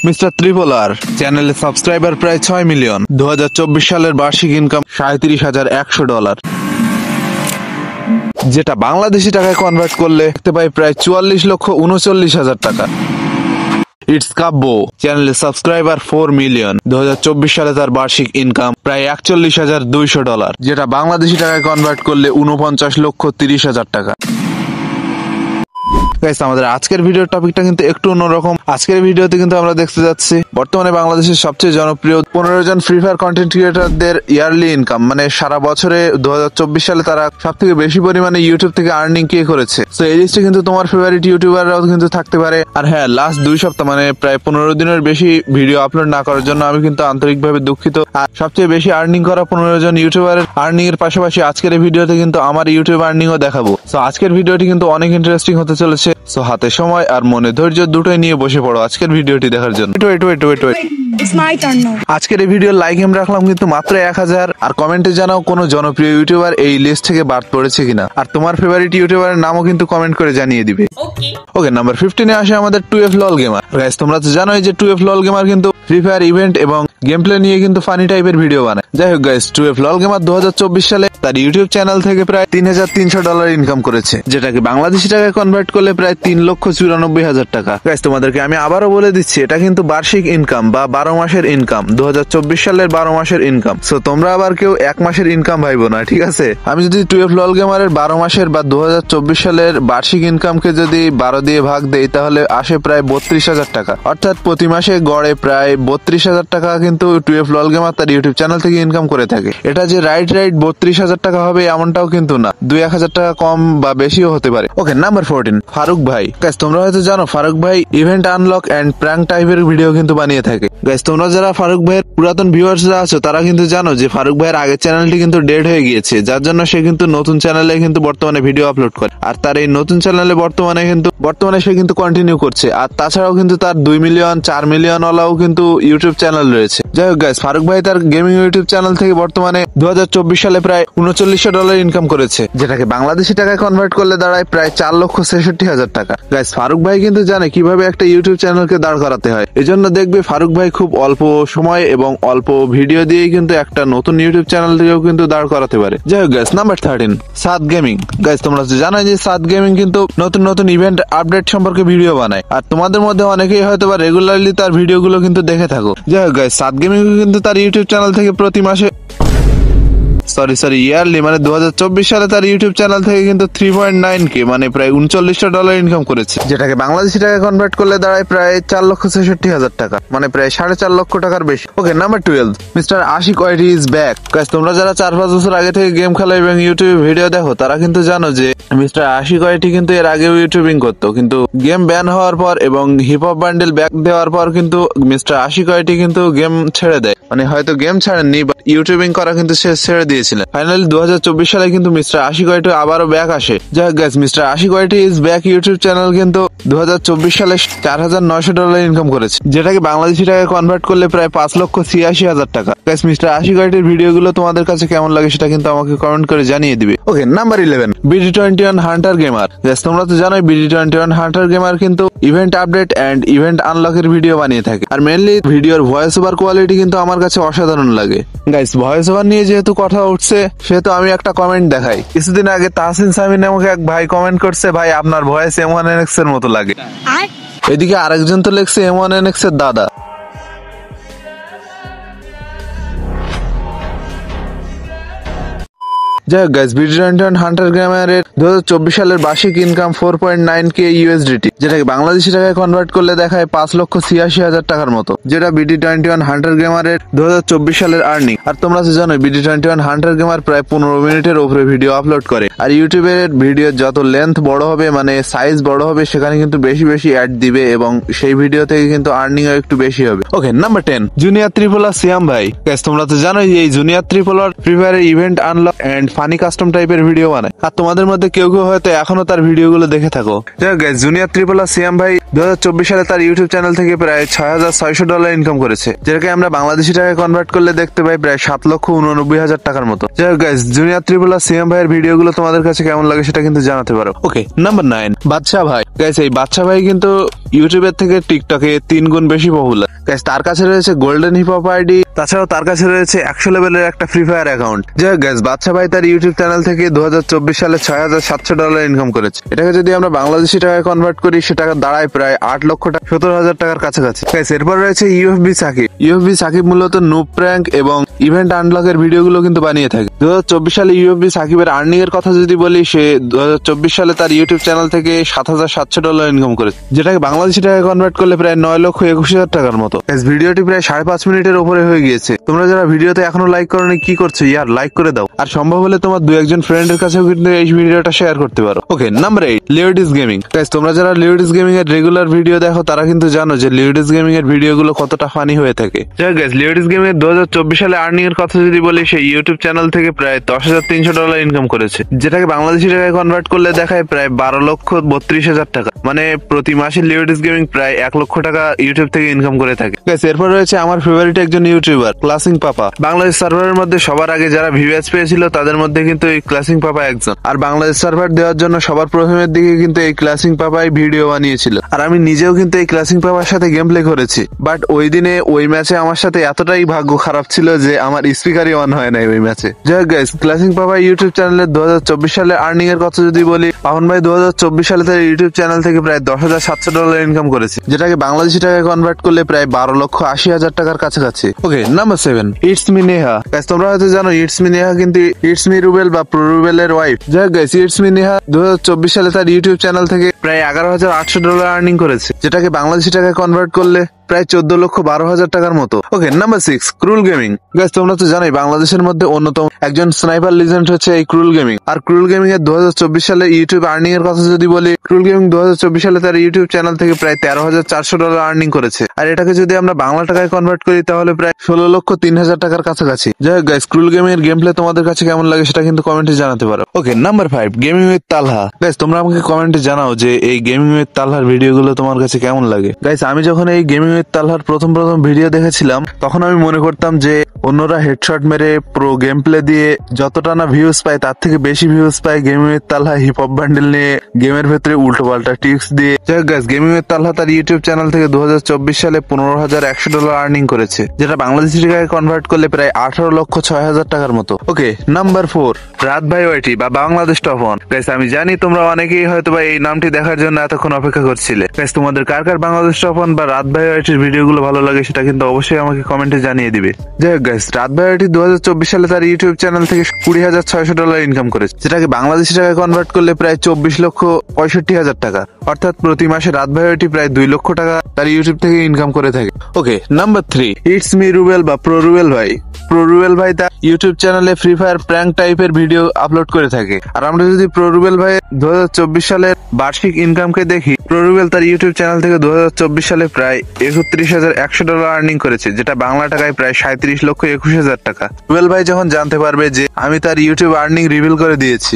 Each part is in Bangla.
মিস্টার ত্রিপোলার চ্যানেলে সাবস্ক্রাইবার প্রায় 6 মিলিয়ন। 2024 সালের বার্ষিক ইনকাম $37,100, যেটা বাংলাদেশি টাকায় কনভার্ট করলে দেখতে পাই প্রায় 44,39,000 টাকা। ইটস কাব্য চ্যানেলে সাবস্ক্রাইবার 4 মিলিয়ন। 2024 সালে তার বার্ষিক ইনকাম প্রায় $41,200, যেটা বাংলাদেশি টাকায় কনভার্ট করলে 49,30,000 টাকা। গাইস, আমাদের আজকের ভিডিওর টপিকটা কিন্তু একটু অন্যরকম। আজকের ভিডিওতে কিন্তু আমরা দেখতে যাচ্ছি বর্তমানে বাংলাদেশের সবচেয়ে জনপ্রিয় 15 জন ফ্রি ফায়ার কন্টেন্ট ক্রিয়েটরদের ইয়ারলি ইনকাম, মানে সারা বছরে 2024 সালে তারা সব থেকে বেশি পরিমাণে ইউটিউব থেকে আর্নিং কে করেছে। তো এই লিস্টে কিন্তু তোমার ফেভারিট ইউটিউবাররাও কিন্তু থাকতে পারে। আর হ্যাঁ, লাস্ট 2 সপ্তাহ মানে প্রায় 15 দিনের বেশি ভিডিও আপলোড না করার জন্য আমি কিন্তু আন্তরিকভাবে দুঃখিত। আর সবচেয়ে বেশি আর্নিং করা 15 জন ইউটিউবারের আর্নিং এর পাশাপাশি আজকের এই ভিডিওতে কিন্তু আমার ইউটিউব আর্নিংও দেখাবো। তো আজকের ভিডিওটি কিন্তু অনেক ইন্টারেস্টিং হতে চলেছে। সো হাতে সময় আর মনে ধৈর্য দুটোই নিয়ে বসে পড়ো আজকের ভিডিওটি দেখার জন্য। আজকের এই ভিডিওর লাইক এম রাখলাম কিন্তু মাত্র 1000। আর কমেন্টে জানাও কোন জনপ্রিয় ইউটিউবার এই লিস্ট থেকে বাদ পড়েছে কিনা, আর তোমার ফেভারিট ইউটিউবারের নামও কিন্তু কমেন্ট করে জানিয়ে দিবে। ওকে, নাম্বার 15 এ আসে আমাদের 2F লল গেমার। গাইস, তোমরা তো জানোই যে 2F লল গেমার কিন্তু ফ্রি ফায়ার ইভেন্ট এবং গেম প্লে নিয়ে কিন্তু ফানি টাইপের ভিডিও বানায়। যাই হোক গাইস, 2F লল গেমার 2024 সালে তার ইউটিউব চ্যানেল থেকে প্রায় $3,300 ইনকাম করেছে, যেটাকে বাংলাদেশি টাকায় কনভার্ট করলে প্রায় 3,94,000 টাকা। গাইস, তোমাদেরকে আমি আবারও বলে দিচ্ছি, এটা কিন্তু বার্ষিক ইনকাম বা 12 মাসের ইনকাম, 2024 সালের 12 মাসের ইনকাম। সো তোমরা আবার কেউ 1 মাসের ইনকাম ভাইবো না, ঠিক আছে? আমি যদি 2F লল গেমারের 12 মাসের বা 2024 সালের বার্ষিক ইনকামকে যদি 12 দিয়ে ভাগ দেই, তাহলে আসে প্রায় 32,000 টাকা। অর্থাৎ প্রতি মাসে গড়ে প্রায় 32,000 টাকা কিন্তু 2F লল গেমার তার ইউটিউব চ্যানেল থেকে ইনকাম করে থাকে। এটা যে রাইট 32,000 টাকা হবে এমনটাও কিন্তু না, 2-1,000 টাকা কম বা বেশিও হতে পারে। ওকে, নাম্বার 14 ফারুক ভাই। গাইস, তোমরা হয়তো জানো ফারুক ভাই ইভেন্ট আনলক এন্ড প্র্যাঙ্ক টাইপের ভিডিও কিন্তু বানিয়ে থাকে। গাইস, তোমরা যারা ফারুক ভাইয়ের পুরাতন ভিউয়ার্সরা আছো তারা কিন্তু জানো যে ফারুক ভাইয়ের আগের চ্যানেলটি কিন্তু ডেড হয়ে গিয়েছে, যার জন্য সে কিন্তু নতুন চ্যানেলে কিন্তু বর্তমানে ভিডিও আপলোড করে। আর তার এই নতুন চ্যানেলে বর্তমানে সে কিন্তু কন্টিনিউ করছে। আর তাছাড়াও কিন্তু তার 2 মিলিয়ন 4 মিলিয়ন ওয়ালাও কিন্তু ইউটিউব চ্যানেল রয়েছে। যাই হোক গাইস, ফারুক ভাই তার গেমিং ইউটিউব চ্যানেল থেকে বর্তমানে 2024 সালে প্রায় $3900 ইনকাম করেছে, যেটাকে বাংলাদেশি টাকায় কনভার্ট করলে দাঁড়ায় প্রায় 4,66,000 টাকা। গাইস, ফারুক ভাই কিন্তু জানে কিভাবে একটা ইউটিউব চ্যানেলকে দাঁড় করাতে হয়। এজন্য দেখবে ফারুক ভাই খুব অল্প সময় এবং অল্প ভিডিও দিয়ে কিন্তু একটা নতুন ইউটিউব চ্যানেল থেকেও কিন্তু দাঁড় করাতে পারে। যাই হোক গাইস, নাম্বার 13 সাদ গেমিং। গাইস, তোমরা জানো যে সাদ গেমিং কিন্তু নতুন নতুন ইভেন্ট আপডেট সম্পর্কে ভিডিও বানায়। আর তোমাদের মধ্যে অনেকেই হয়তো বা রেগুলারলি তার ভিডিওগুলো কিন্তু দেখে থাকো। যাই হোক গাইস, সাদ গেমিং কিন্তু তার ইউটিউব চ্যানেল থেকে প্রতি মাসে ইয়ারলি মানে 2024 সালে তার ইউটিউব চ্যানেল থেকে কিন্তু 3.9K মানে প্রায় $3900 ইনকাম করেছে, যেটাকে বাংলাদেশি টাকায় কনভার্ট করলে দাঁড়ায় প্রায় 4,66,000 টাকা, মানে প্রায় 4.5 লক্ষ টাকার বেশি। Okay, number 12 mister Ashik YT is back. Guys, তোমরা যারা 4-5 বছর আগে থেকে গেম খেলা এবং ইউটিউবে ভিডিও দেখো তারা কিন্তু জানো যে মিস্টার আশিক ওয়াইটি কিন্তু এর আগেও ইউটিউবিং করতো, কিন্তু গেম ব্যান হওয়ার পর এবং হিপ হপ বান্ডেল ব্যাক দেওয়ার পর কিন্তু মিস্টার আশিক ওয়াইটি কিন্তু গেম ছেড়ে দেয়। মানে হয়তো গেম ছাড়েননি, বাট ইউটিউবিং করা কিন্তু সে ছেড়ে দিয়েছিলেন। ফাইনালি 2024 সালে কিন্তু মিস্টার আশিক ওয়াইটি আবারও ব্যাক আসে। যাই হোক guys, mister Ashik YT is back YouTube channel কিন্তু 2024 সালে $4,900 ইনকাম করেছে, যেটাকে বাংলাদেশি টাকায় কনভার্ট করলে প্রায় 5,86,000 টাকা। গাইস, মিস্টার আশিক ওয়াইটির ভিডিওগুলো তোমাদের কাছে কেমন লাগে সেটা কিন্তু আমাকে কমেন্ট করে জানিয়ে দিবে। Okay, number 11 BD21 hunter gamer. Guys, তোমরা তো জানোই BD21 হান্টার গেমার কিন্তু ইভেন্ট আপডেট এন্ড ইভেন্ট আনলকের ভিডিও বানিয়ে থাকে। আর মেইনলি ভিডিওর ভয়েস ওভার কোয়ালিটি কিন্তু আমার কাছে অসাধারণ লাগে। গাইস, ভয়েস ওভার নিয়ে যেহেতু কথা উঠছে সেহেতু আমি একটা কমেন্ট দেখাই। কিছুদিন আগে তাহসিন সামি নামক এক ভাই কমেন্ট করছে, ভাই আপনার ভয়েস M1NX এর মতো লাগে। এদিকে আরেকজন তো লেখছে M1NX এর দাদা। যাই হোক গাইস, BD21 হান্টার গেমারের 2024 সালের বার্ষিক ইনকাম 4.9K USDT, যেটাকে বাংলাদেশি টাকায় কনভার্ট করলে দেখায় 5,86,000 টাকার মতো, যেটা BD21 হান্টার গেমারের 2024 সালের আর্নিং। আর তোমরা তো জানো BD21 হান্টার গেমার প্রায় 15 মিনিটের উপরে ভিডিও আপলোড করে। আর ইউটিউবের ভিডিও যত লেন্থ বড় হবে মানে সাইজ বড় হবে সেখানে কিন্তু বেশি বেশি অ্যাড দিবে এবং সেই ভিডিও থেকে কিন্তু আর্নিং একটু বেশি হবে। ওকে, নাম্বার 10 জুনিয়র ত্রিপোলার সিয়াম ভাই। গাইস, তোমরা তো জানোই এই জুনিয়র ত্রিপোলার ফ্রি ফায়ারের event unlock and funny custom টাইপের ভিডিও বানায়, আর তোমাদের মধ্যে কেউ কেউ হয়তো এখনো তার ভিডিও গুলো দেখে থাকো। জুনিয়র ট্রিপল আর সিয়াম ভাই 2024 সালে তার ইউটিউব চ্যানেল থেকে প্রায় $6,600 ইনকাম করেছে, যেটাকে আমরা বাংলাদেশি টাকায় কনভার্ট করলে দেখতে পাই প্রায় 7,89,000 টাকার মতো। জুনিয়র ট্রিপল আর সিয়াম ভাইয়ের ভিডিও গুলো তোমাদের কাছে কেমন লাগে সেটা কিন্তু জানাতে পারো। ওকে, নাম্বার 9 বাদশা ভাই। গাইস এই বাদশা ভাই কিন্তু ইউটিউবের থেকে টিকটকে 3 গুণ বেশি পপুলার। গাইস তার কাছে রয়েছে গোল্ডেন হিপ হপ আইডি, তাছাড়াও তার কাছে রয়েছে 100 লেভেলের একটা ফ্রি ফায়ার অ্যাকাউন্ট। যাই হোক গাইস, বাদশা ভাই তার ইউটিউব চ্যানেল থেকে 2024 সালে $6,700 ইনকাম করেছে। এটাকে যদি আমরা বাংলাদেশি টাকায় কনভার্ট করি সেটা দাঁড়ায় প্রায় 8,70,000 টাকার কাছাকাছি। গাইস এরপর রয়েছে ইউএফবি সাকিব। ইউএফবি সাকিব মূলত নুব প্র্যাঙ্ক এবং ইভেন্ট আনলকের ভিডিওগুলো কিন্তু বানিয়ে থাকে। 2024 সালে ইউএফবি সাকিবের আর্নিং এর কথা যদি বলি, সে 2024 সালে তার ইউটিউব চ্যানেল থেকে $7,700 ইনকাম করেছে, যেটাকে বাংলাদেশি টাকায় কনভার্ট করলে প্রায় 9,21,000 টাকার মতো। ভিডিওটি প্রায় 5.5 মিনিটের উপরে হয়ে গিয়েছে। তোমরা যারা ভিডিওতে এখনো লাইক করোনি কি করছো ইয়ার, লাইক করে দাও, আর সম্ভব হলে তোমার 2-1 ফ্রেন্ডের কাছেও কিন্তু এই ভিডিওটা শেয়ার করতে পারো। Okay, number 8 লিওডিস gaming. গাইস তোমরা যারা লিওডিস গেমিং এর রেগুলার ভিডিও দেখো তারা কিন্তু জানো যে লিওডিস গেমিং এর ভিডিওগুলো কতটা ফানি হয়ে থাকে। যাই গাইস, লিওডিস গেমিং এর 2024 সালে আর্নিং এর কথা যদি বলি, সেই ইউটিউব চ্যানেল থেকে প্রায় $10,300 ইনকাম করেছে, যেটাকে বাংলাদেশি টাকায় কনভার্ট করলে দেখায় প্রায় 12,32,000 টাকা। মানে প্রতি মাসে লিওডিস গেমিং প্রায় 1 লক্ষ টাকা ইউটিউব থেকে ইনকাম করে থাকে। গাইস এরপর রয়েছে আমার ফেভারিট একজন ইউটিউবার ক্লাসিং পাপা। বাংলাদেশ সার্ভারের মধ্যে সবার আগে যারা ভিউয়ার্স পেয়েছিল তাদের মধ্যে কিন্তু এই ক্লাসিং পাপা একজন। আর বাংলাদেশ সার্ভার দেওয়ার জন্য সবার প্রথমের দিকে কিন্তু এই ক্লাসিং পাপাই ভিডিও বানিয়েছিল, আর আমি নিজেও কিন্তু এই ক্লাসিং পাপার সাথে গেম প্লে করেছি। বাট ওই দিনে ওই ম্যাচে আমার সাথে এতটাই ভাগ্য খারাপ ছিল যে আমার স্পিকারই অন হয় নাই ওই ম্যাচে। যাই হোক গাইস, ক্লাসিং পাপা ইউটিউব চ্যানেলের 2024 সালে আর্নিং এর কথা যদি বলি, পাহন ভাই 2024 সালে তার ইউটিউব চ্যানেল থেকে প্রায় $10,700 ইনকাম করেছে, যেটাকে বাংলাদেশি টাকায় কনভার্ট করলে প্রায় 12,80,000 টাকার কাছাকাছি। Okay, number 7 it's me Neha. Guys তোমরা হয়তো জানো ইটস মি নেহা কিন্তু ইটস মি রুবেল বা প্রো রুবেলের ওয়াইফ। যাই হোক গাইস, ইটস মি নেহা 2024 সালে তার ইউটিউব চ্যানেল থেকে প্রায় $11,800 আর্নিং করেছে, যেটাকে বাংলাদেশি টাকায় কনভার্ট করলে প্রায় 14,12,000 টাকার মতো। ওকে, নাম্বার 6 ক্রুল গেমিং। গাইস তোমরা তো জানোই বাংলাদেশের মধ্যে অন্যতম একজন স্নাইপার লিজেন্ড হচ্ছে এই ক্রুল গেমিং। আর ক্রুল গেমিং এর 2024 সালে ইউটিউব আর্নিং এর কথা যদি বলি, ক্রুল গেমিং 2024 সালে তার ইউটিউব চ্যানেল থেকে প্রায় $13,400 আর্নিং করেছে, আর এটাকে যদি আমরা বাংলা টাকায় কনভার্ট করি তাহলে প্রায় 16,03,000 টাকার কাছাকাছি। যাই হোক গাইস, ক্রুল গেমিং এর গেম প্লে তোমাদের কাছে কেমন লাগে সেটা কিন্তু কমেন্টে জানাতে পারো। Okay, number 5 gaming with Talha. Guys তোমরা আমাকে কমেন্টে জানাও যে এই গেমিং উইথ তালহার ভিডিওগুলো তোমার কাছে কেমন লাগে। গাইস আমি যখন এই গেমিং উইথ তালহার প্রথম ভিডিও দেখেছিলাম তখন আমি মনে করতাম যে অন্যরা হেডশট মেরে প্রো গেম প্লে দিয়ে যতটা না ভিউজ পায় তার থেকে বেশি ভিউজ পায় gaming with Talha hip hop bundle নিয়ে গেমের ভেতরে উল্টো পাল্টা টিপস দিয়ে। যাই হোক গাইস, গেমিং উইথ তালহা তার ইউটিউব চ্যানেল থেকে 2024 সালে $15,100 আর্নিং করেছে, যেটা বাংলাদেশি টাকায় কনভার্ট করলে প্রায় 18,06,000 টাকার মতো। ওকে, নাম্বার 4 রাত ভাই ওয়াইটি বা বাংলাদেশ টপ 1। গাইস আমি জানি তোমরা অনেকেই হয়তো বা এই নামটি দেখার জন্য এতক্ষণ অপেক্ষা করছিলে। গাইস তোমাদের কার কার বাংলাদেশ টপ 1 বা রাত ভাই ওয়াইটির ভিডিওগুলো ভালো লাগে সেটা কিন্তু অবশ্যই আমাকে কমেন্টে জানিয়ে দিবে। যাই হোক গাইস, রাত ভাই ওয়াইটি 2024 সালে তার ইউটিউব চ্যানেল থেকে $20,600 ইনকাম করেছে, যেটাকে বাংলাদেশি টাকায় কনভার্ট করলে প্রায় 24,65,000 টাকা। অর্থাৎ প্রতি মাসে রাত ভাই ওয়াইটি প্রায় 2 লক্ষ টাকা তার ইউটিউব থেকে ইনকাম করে থাকে। ওকে, নাম্বার 3 ইটস মি রুবেল বা প্রো রুবেল ভাই। প্রো রুবেল ভাই তার ইউটিউব চ্যানেলে ফ্রি ফায়ার প্র্যাঙ্ক টাইপের ভিডিও আপলোড করে থাকে। আর আমরা যদি প্রো রুবেল ভাই 2024 সালের বার্ষিক ইনকামকে দেখি, প্রো রুবেল তার ইউটিউব চ্যানেল থেকে 2024 সালে প্রায় $31,100 আর্নিং করেছে, যেটা বাংলা টাকায় প্রায় 37,21,000 টাকা। রুবেল ভাই যখন জানতে পারবে যে আমি তার ইউটিউব আর্নিং রিভিল করে দিয়েছি।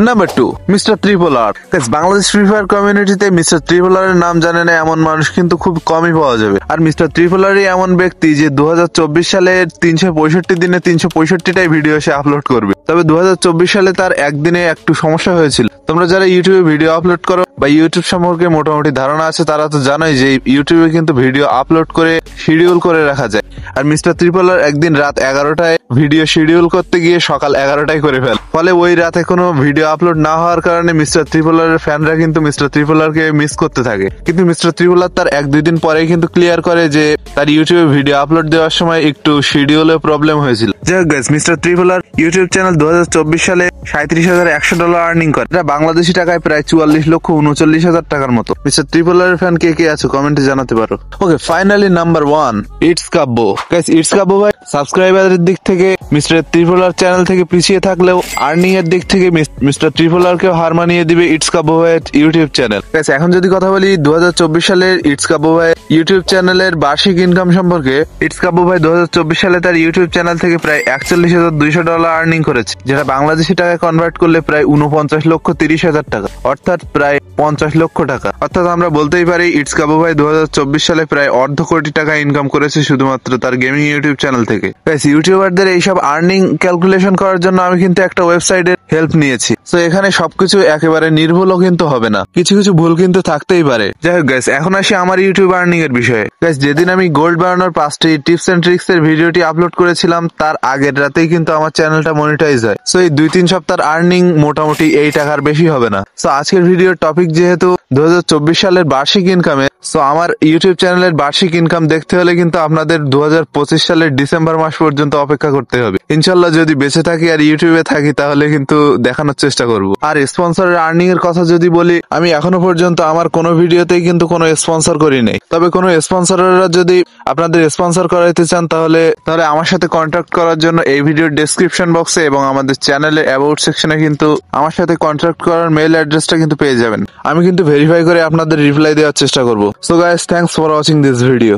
নাম্বার 2 মিস্টার ট্রিপল আর। বাংলাদেশ ফ্রি ফায়ার কমিউনিটিতে মিস্টার ট্রিপল আর এর নাম জানে না এমন মানুষ কিন্তু খুব কমই পাওয়া যাবে। আর মিস্টার ট্রিপল আর এমন ব্যক্তি যে 2024 সালে 365 দিনে 365টাই ভিডিও সে আপলোড করবে। তবে 2024 সালে তার একদিনে একটু সমস্যা হয়েছিল। তোমরা যারা ইউটিউবে ভিডিও আপলোড করো বা ইউটিউব সম্পর্কে মোটামুটি ধারণা আছে তারা তো জানোই যে ইউটিউবে কিন্তু ভিডিও আপলোড করে শিডিউল করে রাখা যায়। আর মিস্টার ট্রিপল আর একদিন রাত 11টায় ভিডিও শিডিউল করতে গিয়ে সকাল 11টায় করে ফেলে। ফলে ওই রাতে কোনো ভিডিও আপলোড না হওয়ার কারণে মিস্টার ট্রিপল আর এর ফ্যানরা কিন্তু মিস্টার ট্রিপল আর কে মিস করতে থাকে। কিন্তু মিস্টার ট্রিপল আর তার 1-2 দিন পরেই কিন্তু ক্লিয়ার করে যে তার ইউটিউবে ভিডিও আপলোড দেওয়ার সময় একটু শিডিউলে প্রবলেম হয়েছিল। যাই হোক গাইস, মিস্টার ট্রিপল আর ইউটিউব চ্যানেল 2024 সালে $37,100 আর্নিং করে, এটা বাংলাদেশি টাকায় প্রায় 44,39,000 টাকার মতো। মিস্টার ট্রিপল আর ফ্যান কে কে আছো কমেন্টে জানাতে পারো। Okay, finally number 1 it's Kabbo. Guys it's Kabbo ভাই সাবস্ক্রাইবারের দিক থেকে মিস্টার ত্রিপোলার চ্যানেল থেকে পিছিয়ে থাকলেও আর্নিং এর দিক থেকে মিস্টার ত্রিপোলারকেও হার মানিয়ে দিবে ইটস কাবু ভাইয়ের ইউটিউব চ্যানেল। এখন যদি কথা বলি 2024 সালের ইটস কাবু ভাই ইউটিউব চ্যানেলের বার্ষিক ইনকাম সম্পর্কে, ইটস কাবু ভাই 2024 সালে তার ইউটিউব চ্যানেল থেকে প্রায় $41,200 আর্নিং করেছে, যেটা বাংলাদেশি টাকায় কনভার্ট করলে প্রায় 49,30,000 টাকা, অর্থাৎ প্রায় 50 লক্ষ টাকা। অর্থাৎ আমরা বলতেই পারি ইটস কাবু ভাই 2024 সালে প্রায় $1.5 কোটি টাকা ইনকাম করেছে শুধুমাত্র তার গেমিং ইউটিউব চ্যানেল থেকে। ইউটিউবারদের এইসব আর্নিং ক্যালকুলেশন করার জন্য আমি কিন্তু একটা ওয়েবসাইটের হেল্প নিয়েছি। তো এখানে সবকিছু একেবারে নির্ভুলও কিন্তু হবে না, কিছু কিছু ভুল কিন্তু থাকতেই পারে। যাই হোক গাইস, এখন আসি আমার ইউটিউব আর্নিং এর বিষয়ে। গাইস, যেদিন আমি গোল্ড বানানোর 5টি টিপস এন্ড ট্রিক্স এর ভিডিওটি আপলোড করেছিলাম তার আগের রাতেই কিন্তু আমার চ্যানেলটা মনিটাইজ হয়। সো এই 2-3 সপ্তাহের আর্নিং মোটামুটি এই টাকার বেশি হবে না। সো আজকের ভিডিওর টপিক যেহেতু 2024 সালের বার্ষিক ইনকামে, সো আমার ইউটিউব চ্যানেলের বার্ষিক ইনকাম দেখতে হলে কিন্তু আপনাদের 2025 সালের ডিসেম্বর মাস পর্যন্ত অপেক্ষা করতে হবে। ইনশাল্লাহ যদি বেঁচে থাকি আর ইউটিউবে থাকি তাহলে কিন্তু দেখানোর চেষ্টা করব। আর স্পন্সরের আর্নিং এর কথা যদি বলি, আমি এখনো পর্যন্ত আমার কোনো ভিডিওতেই কিন্তু কোনো স্পন্সর করি নাই। তবে কোনো স্পন্সররা যদি আপনাদের স্পন্সর করাইতে চান তাহলে আমার সাথে কন্ট্যাক্ট করার জন্য এই ভিডিওর ডেসক্রিপশন বক্সে এবং আমাদের চ্যানেলে অ্যাবাউট সেকশনে কিন্তু আমার সাথে কন্ট্যাক্ট করার মেইল অ্যাড্রেসটা কিন্তু পেয়ে যাবেন। আমি কিন্তু ভেরিফাই করে আপনাদের রিপ্লাই দেওয়ার চেষ্টা করব। So guys, thanks for watching this video.